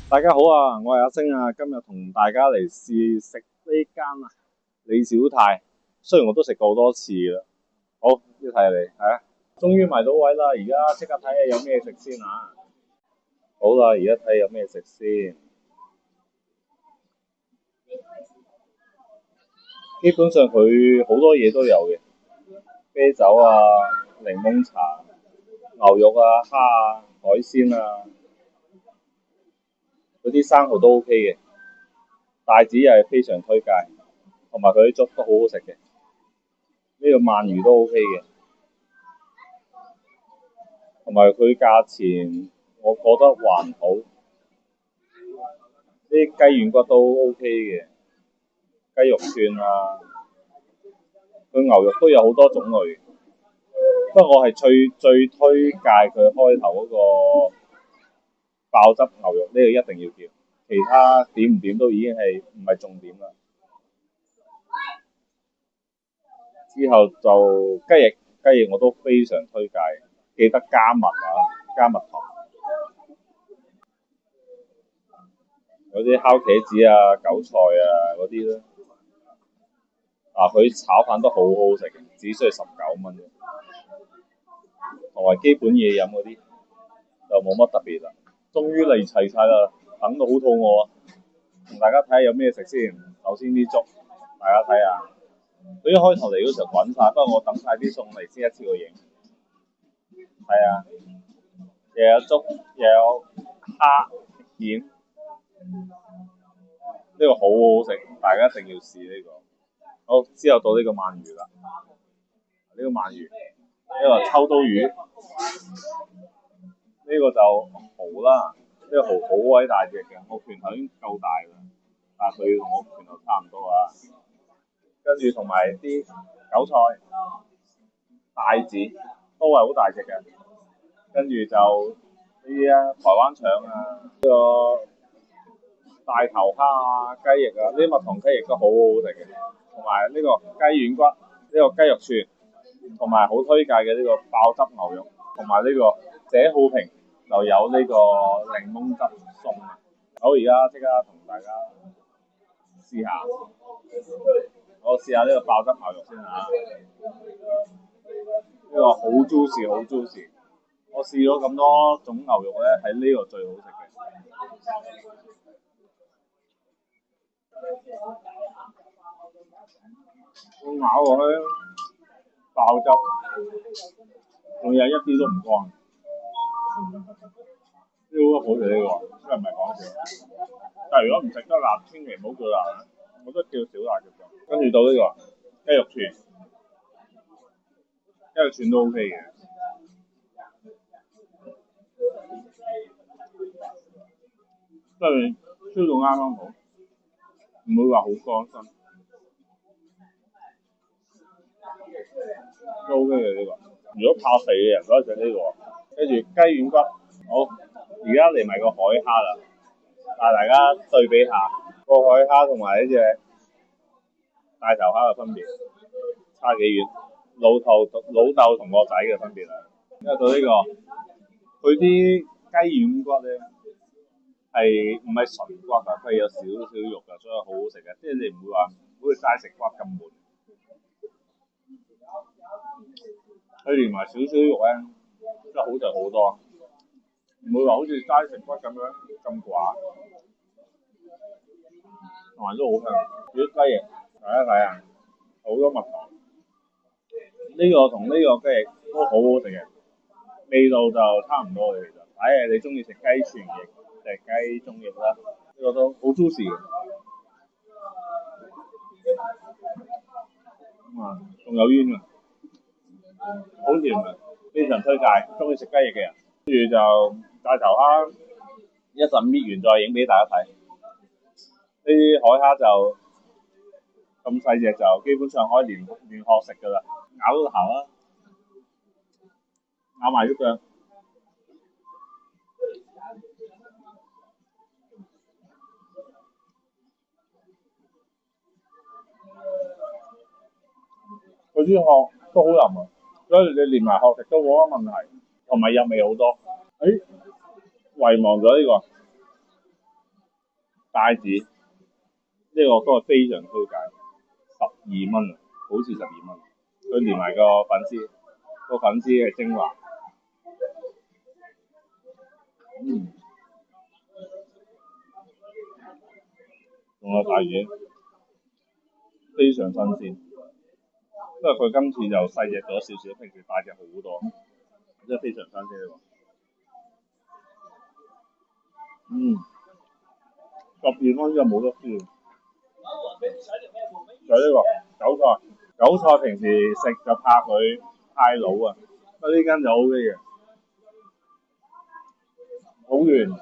大家好啊，我係阿星啊，今日同大家嚟試食呢間李小泰。雖然我都食過好多次啦，好呢睇下你係啊，終於埋到位啦，而家即刻睇下有咩食先啊！好啦，而家睇下有咩食先。基本上佢好多嘢都有嘅，啤酒啊、檸檬茶、牛肉啊、蝦啊、海鮮啊，嗰啲生蠔都 OK 嘅，帶子又係非常推介，同埋佢啲粥都好好食嘅。呢個鰻魚都 OK 嘅，同埋佢價錢我覺得還好。啲雞軟骨都 OK 嘅，雞肉串啊，佢牛肉都有好多種類。不過我係最推介佢開頭嗰個爆汁牛肉，呢個一定要叫，其他點唔點都已經係唔係重點啦。之後就雞翼我都非常推介，記得加蜜啊，加蜜糖。嗰啲烤茄子啊、韭菜啊嗰啲咧，佢炒飯都好好食嘅，只需要19蚊嘅，同埋基本嘢飲嗰啲就冇乜特別啦。終於嚟齊晒啦，等到好肚餓啊！同大家睇下有咩食先。首先啲粥，大家睇下，佢一開頭嚟嗰時候滾晒，不過我等晒啲餸嚟先一次過影。係啊，又有粥，又有蝦片。呢個好好食，大家一定要試呢個。好，之後到呢個鰻魚啦，呢個鰻魚，呢個秋刀魚，呢個就蠔啦，呢個蠔好鬼大隻嘅，我拳頭已經夠大啦，但係佢同我拳頭差唔多啊。跟住同埋啲韭菜、帶子都係好大隻嘅，跟住就呢啲台灣腸啊，呢個大頭蝦啊、雞翼啊，呢啲蜜糖雞翼都好好食嘅，同埋呢個雞軟骨、呢個雞肉串，同埋好推介嘅呢個爆汁牛肉，同埋呢個謝浩平就有呢個檸檬汁餸。好，而家即刻同大家試下，我試下呢個爆汁牛肉先嚇，呢個好 juicy 好 juicy，我試咗咁多種牛肉咧，喺呢個最好食嘅。我咬落去爆汁，仲有一啲都唔乾，呢個好食呢個，真係唔係講笑。但係如果唔食得辣，千祈唔好叫辣，我覺得叫少辣嘅就。跟住到呢個雞肉串，雞肉串都 OK 嘅，即係燒到啱啱好，唔會話好乾身。都 OK 嘅呢個。如果怕肥嘅人可以食呢個，跟住雞軟骨。好，而家嚟埋個海蝦啦，帶大家對比下個海蝦同埋呢隻大頭蝦嘅分別，差幾遠？老豆同個仔嘅分別啊！因為到呢個，佢啲雞軟骨咧係唔係純骨啊？佢有少少肉㗎，所以好好食嘅。即係你唔會話好似齋食骨咁悶。佢連埋少少肉咧，真係好食好多，唔會話好似齋食骨咁樣咁寡，同埋都好香。啲雞翼大家睇下，好多蜜糖，呢個同呢個雞翼都好好食嘅，味道就差唔多嘅其實。睇下你中意食雞全翼定係雞中翼啦，呢個都好 juicy 嘅。仲有煙啊，好甜啊，非常推介，中意食雞翼嘅人。跟住就大頭蝦，一陣搣完再影俾大家睇。呢啲海蝦就咁細隻，就基本上可以連殼食㗎啦，咬到個頭啦，咬埋啲腳。佢啲殼都好腍啊，所以你連埋殼食都冇乜問題，同埋入味好多。遺忘咗呢個帶子呢個都係非常推介，12蚊啊，好似12蚊。佢連埋個粉絲，係精華。仲有大魚，非常新鮮。因為佢今次就細隻咗少少，平時大隻好多，真係非常新鮮喎。12蚊就冇得輸。仲有呢個韭菜，平時食就怕佢太老啊，不過呢間就 O K 嘅，好嫩，好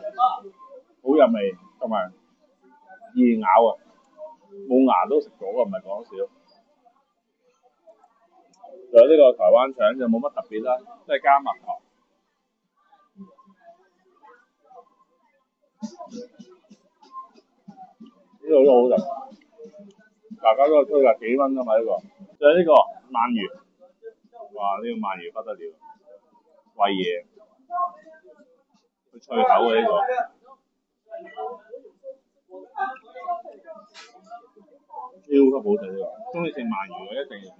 入味，同埋易咬啊，冇牙都食到啊，唔係講笑。仲有呢個台灣腸就冇乜特別啦，都係加蜜糖。呢個都好食，大家都係推介幾蚊㗎嘛呢個。仲有呢個鰻魚，哇！呢個鰻魚不得了，貴嘢，佢脆口嘅呢個，超級好食呢個。中意食鰻魚嘅一定要叫，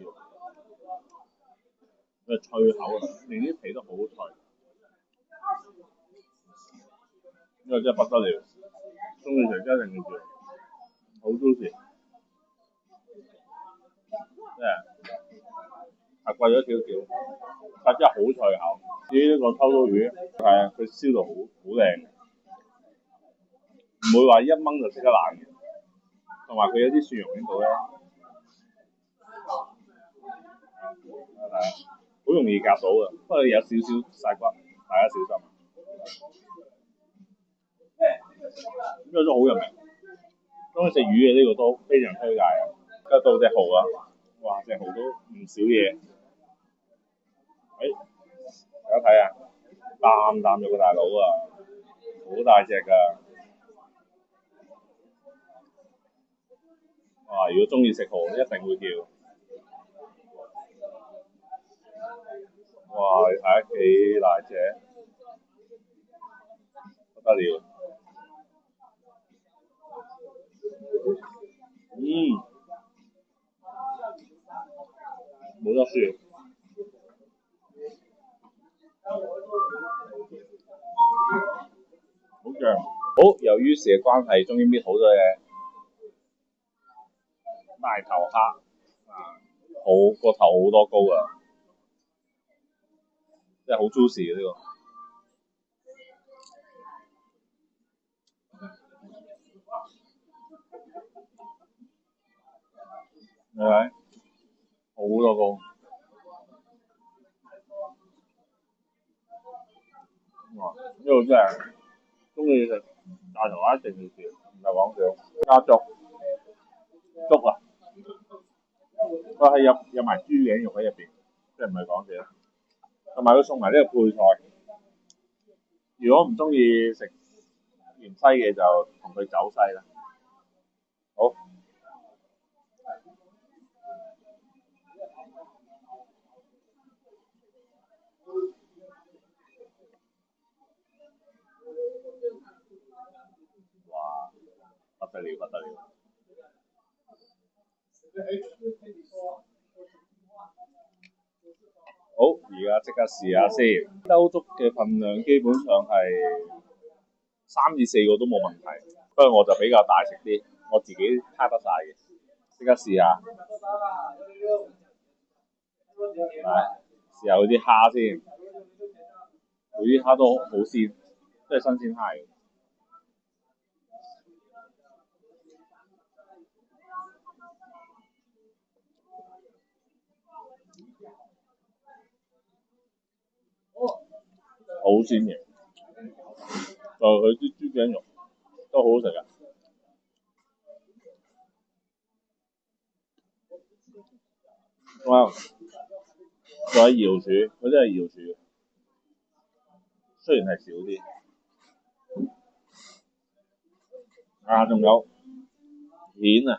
佢脆口啊，連啲皮都好脆，呢個真係不得了。中意食一定要叫，好 juicy，真係貴咗少少，但真係好脆口。至於呢個秋刀魚，係啊，佢燒到好靚，唔會話一掹就即刻爛嘅，同埋佢有啲蒜蓉喺度咧，係好容易夾到嘅，不過有少少細骨，大家小心。呢個都好入味，中意食魚嘅呢個都非常推介啊！跟住到隻蠔啦，哇！隻蠔都唔少嘢。大家睇下，啖啖肉嘅大佬啊，好大隻㗎。哇！如果中意食蠔，一定會叫。哇！你睇下幾大隻，不得了。冇得輸。好醬。好，由於時嘅關係，終於搣好咗嘅大頭蝦，好個頭好多高啊，真係好 juicy 嘅呢個。係咪？好多高。哇！呢個真係中意食大頭蝦一定要試，唔係講笑。加粥啊！佢係有埋豬頸肉喺入邊，即係唔係講笑。同埋佢送埋呢個配菜。如果唔中意食芫茜嘅，就同佢走西啦。好。哇！不得了，不得了。好，而家即刻試下先。兜粥嘅份量基本上係3至4個都冇問題，不過我就比較大食啲，我自己攤得晒嘅。即刻試下，試下佢啲蝦先，佢啲蝦都好鮮，都係新鮮蝦嚟。好鮮嘅，就佢啲豬頸肉都好好食㗎。哇！仲有瑤柱，佢真係瑤柱，雖然係少啲。仲有蜆啊，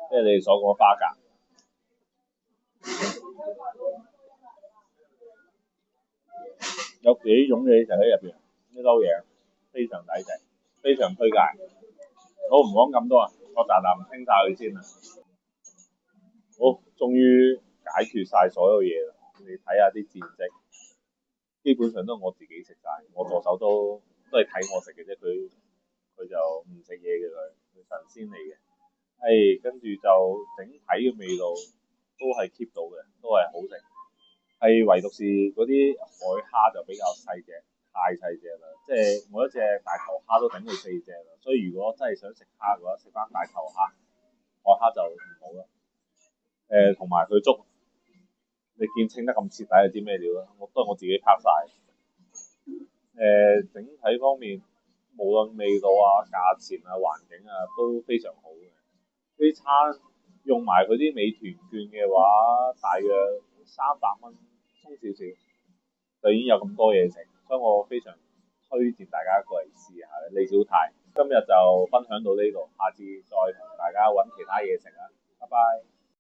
即係你哋所講花甲，有幾種嘢食喺入邊，呢兜嘢非常抵食，非常推介。好，唔講咁多啊，我啖啖清晒佢先啦。好，終於解決晒所有嘢啦。你睇下啲戰績，基本上都係我自己食晒，我助手都係睇我食嘅啫。佢就唔食嘢嘅，佢神仙嚟嘅。跟住就整體嘅味道都係 keep 到嘅，都係好食。係唯獨是嗰啲海蝦就比較細隻，太細隻啦。即係每一隻大頭蝦都頂佢4隻啦。所以如果真係想食蝦嘅話，食翻大頭蝦，海蝦就唔好啦。同埋佢粥，你見清得咁徹底，就知咩料啦。都係我自己拍晒。整體方面，無論味道啊、價錢啊、環境啊，都非常好嘅。呢餐用埋佢啲美團券嘅話，大約300蚊，充少少就已經有咁多嘢食，所以我非常推薦大家過嚟試下李小泰。今日就分享到呢度，下次再同大家揾其他嘢食啊，拜拜。